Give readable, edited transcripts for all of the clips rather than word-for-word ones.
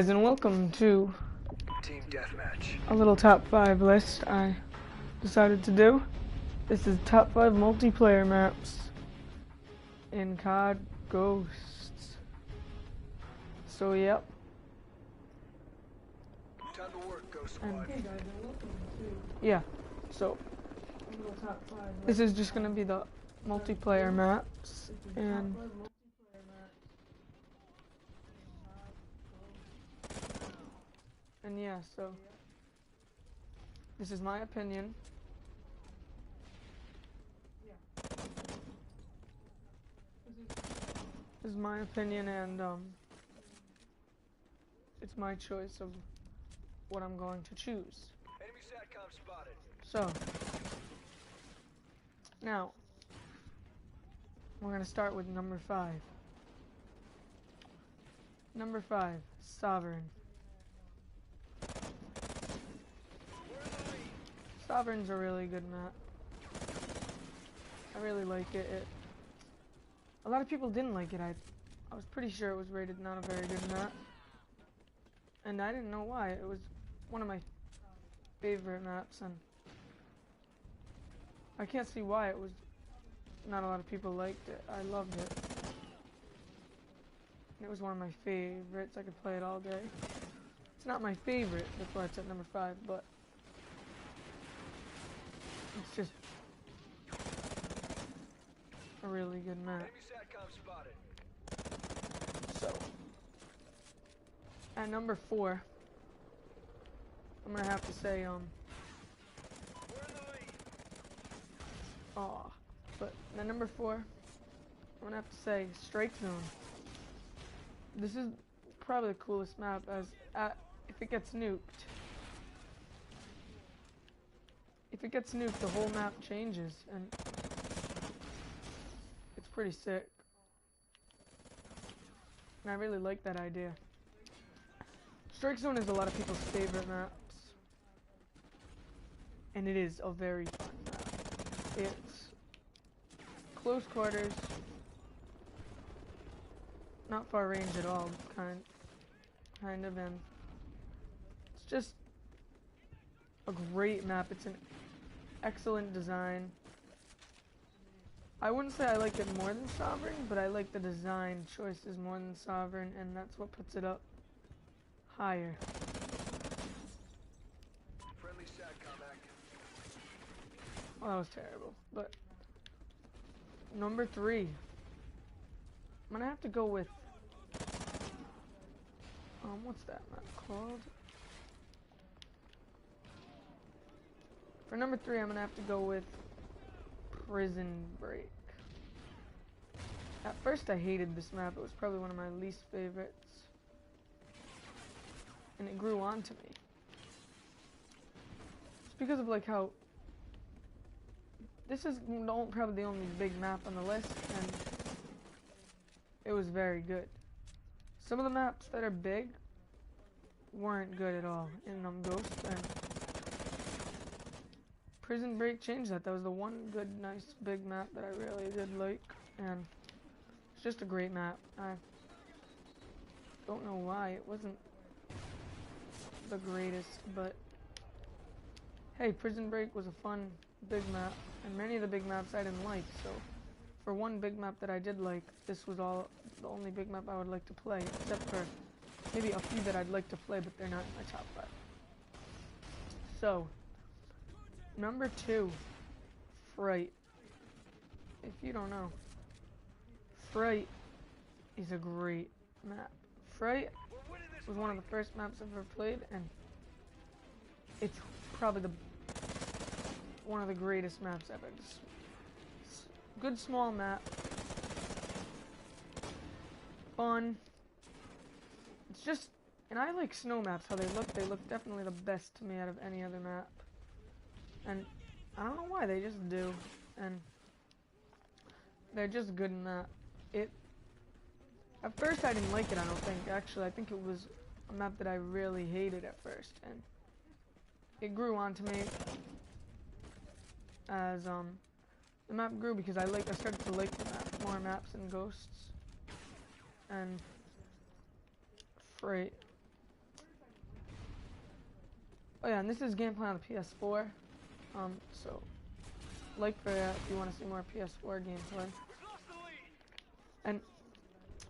guys, and welcome to Team Deathmatch. a little top 5 list I decided to do. This is top 5 multiplayer maps in CoD Ghosts. So yep. Time to work, Ghost Squad. And hey guys, and welcome to so a little top 5 list. This is just gonna be the multiplayer maps and yeah, so this is my opinion. This is my opinion, and it's my choice of what I'm going to choose. Enemy SATCOM spotted. So now we're gonna start with number 5. Number 5, Sovereign. Sovereign's a really good map. I really like it. A lot of people didn't like it. I was pretty sure it was rated not a very good map. And I didn't know why. It was one of my favorite maps, and I can't see why it was not a lot of people liked it. I loved it. And it was one of my favorites. I could play it all day. It's not my favorite, that's why it's at number 5, but it's just a really good map. Enemy SATCOM spotted. So, at number 4, I'm gonna have to say, We're in the lead. but at number 4, I'm gonna have to say Strike Zone. This is probably the coolest map, as if it gets nuked. If it gets nuked, the whole map changes, and it's pretty sick. And I really like that idea. Strike Zone is a lot of people's favorite maps, and it is a very fun map. It's close quarters, not far range at all, kind of, and it's just a great map. It's an excellent design. I wouldn't say I like it more than Sovereign, but I like the design choices more than Sovereign, and that's what puts it up higher. Friendly SATCOM active. Well, that was terrible. But number 3, I'm gonna have to go with what's that map called? For number 3, I'm gonna have to go with Prison Break. At first I hated this map. It was probably one of my least favorites, and it grew on to me. It's because of like how this is probably the only big map on the list, and it was very good. Some of the maps that are big weren't good at all in Ghosts, and Prison Break changed that. That was the one good, nice, big map that I really did like, and it's just a great map. I don't know why it wasn't the greatest, but hey, Prison Break was a fun, big map, and many of the big maps I didn't like, so for one big map that I did like, this was the only big map I would like to play, except for maybe a few that I'd like to play, but they're not in my top 5. So, number 2, Fright. If you don't know, Fright is a great map. Fright was one of the first maps I've ever played, and it's probably one of the greatest maps ever. Just good small map, fun. It's just, and I like snow maps. How they look definitely the best to me out of any other map. And I don't know why, they just do, and they're just good in that. At first I didn't like it, I don't think. Actually, I think it was a map that I really hated at first, and it grew on to me as the map grew, because I started to like the map, more maps and Ghosts, and Fright Oh yeah, and this is gameplay on the PS4. So like for that if you want to see more PS4 gameplay. And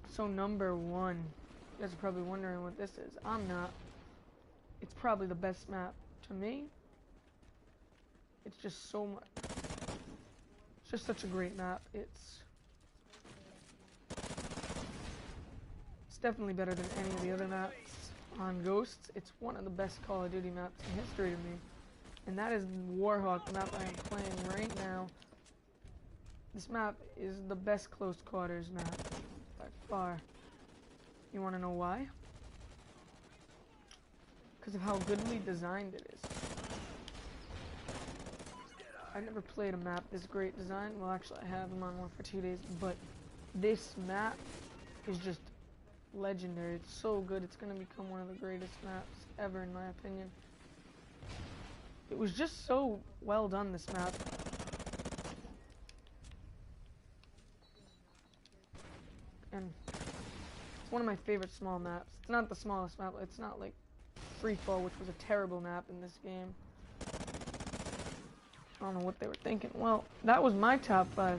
so number one, you guys are probably wondering what this is. I'm not. It's probably the best map to me. It's just so much. It's just such a great map. It's definitely better than any of the other maps on Ghosts. It's one of the best Call of Duty maps in history to me. And that is Warhawk, the map I am playing right now. This map is the best close quarters map by far. You want to know why? Because of how goodly designed it is. I've never played a map this great design. Well, actually, I have. I'm on one for 2 days. But this map is just legendary. It's so good. It's going to become one of the greatest maps ever, in my opinion. It was just so well done, this map. And it's one of my favorite small maps. It's not the smallest map. It's not like Free Fall, which was a terrible map in this game. I don't know what they were thinking. Well, that was my top 5.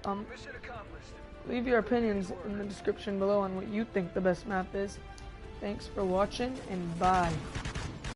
Mission accomplished. Leave your opinions in the description below on what you think the best map is. Thanks for watching, and bye.